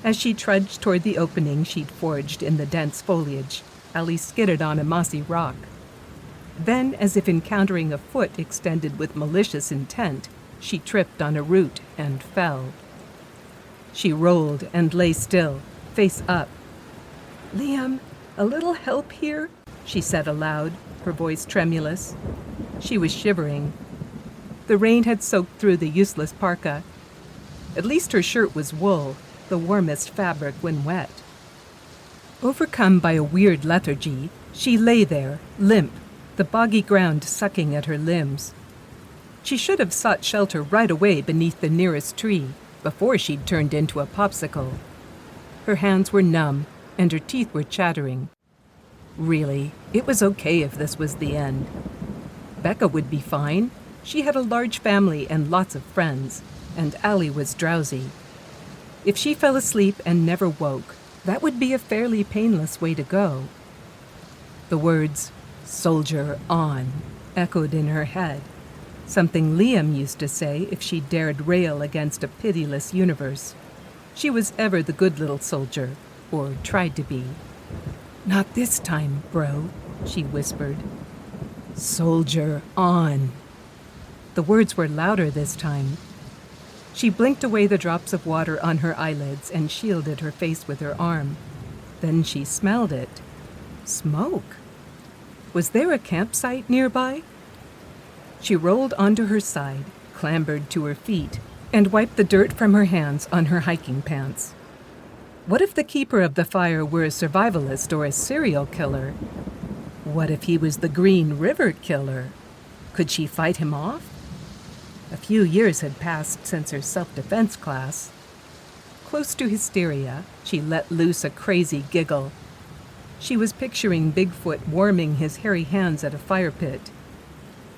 As she trudged toward the opening she'd forged in the dense foliage, Allie skidded on a mossy rock. Then, as if encountering a foot extended with malicious intent, she tripped on a root and fell. She rolled and lay still, face up. "Liam, a little help here?" she said aloud, her voice tremulous. She was shivering. The rain had soaked through the useless parka. At least her shirt was wool, the warmest fabric when wet. Overcome by a weird lethargy, she lay there, limp, the boggy ground sucking at her limbs. She should have sought shelter right away beneath the nearest tree, before she'd turned into a popsicle. Her hands were numb, and her teeth were chattering. Really, it was okay if this was the end. Becca would be fine. She had a large family and lots of friends, and Allie was drowsy. If she fell asleep and never woke, that would be a fairly painless way to go. The words, "Soldier on," echoed in her head, something Liam used to say if she dared rail against a pitiless universe. She was ever the good little soldier, or tried to be. "Not this time, bro," she whispered. "Soldier on." The words were louder this time. She blinked away the drops of water on her eyelids and shielded her face with her arm. Then she smelled it. Smoke. Was there a campsite nearby? She rolled onto her side, clambered to her feet, and wiped the dirt from her hands on her hiking pants. What if the keeper of the fire were a survivalist or a serial killer? What if he was the Green River Killer? Could she fight him off? A few years had passed since her self-defense class. Close to hysteria, she let loose a crazy giggle. She was picturing Bigfoot warming his hairy hands at a fire pit.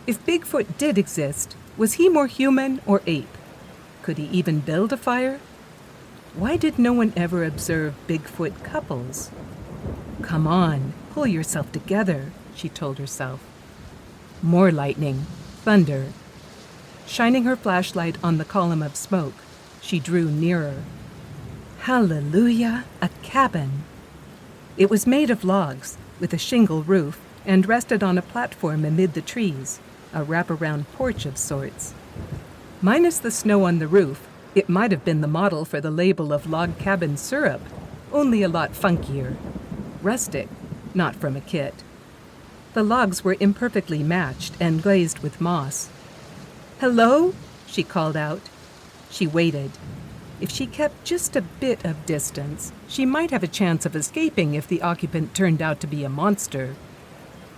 If Bigfoot did exist, was he more human or ape? Could he even build a fire? Why did no one ever observe Bigfoot couples? "Come on, pull yourself together," she told herself. More lightning, thunder. Shining her flashlight on the column of smoke, she drew nearer. Hallelujah, a cabin! It was made of logs, with a shingle roof, and rested on a platform amid the trees, a wraparound porch of sorts. Minus the snow on the roof, it might have been the model for the label of log cabin syrup, only a lot funkier. Rustic, not from a kit. The logs were imperfectly matched and glazed with moss. "Hello?" she called out. She waited. If she kept just a bit of distance, she might have a chance of escaping if the occupant turned out to be a monster.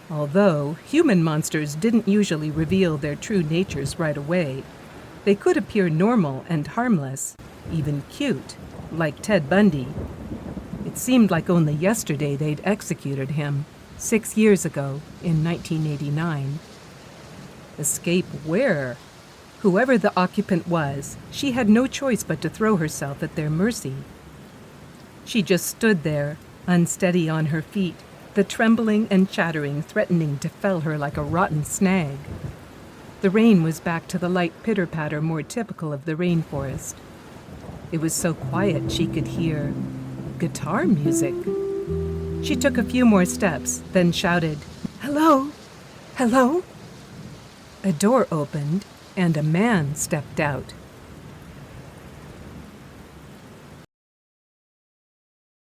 Although human monsters didn't usually reveal their true natures right away. They could appear normal and harmless, even cute, like Ted Bundy. It seemed like only yesterday they'd executed him, 6 years ago, in 1989. Escape where? Whoever the occupant was, she had no choice but to throw herself at their mercy. She just stood there, unsteady on her feet, the trembling and chattering threatening to fell her like a rotten snag. The rain was back to the light pitter-patter more typical of the rainforest. It was so quiet she could hear guitar music. She took a few more steps, then shouted, "Hello? Hello?" A door opened, and a man stepped out.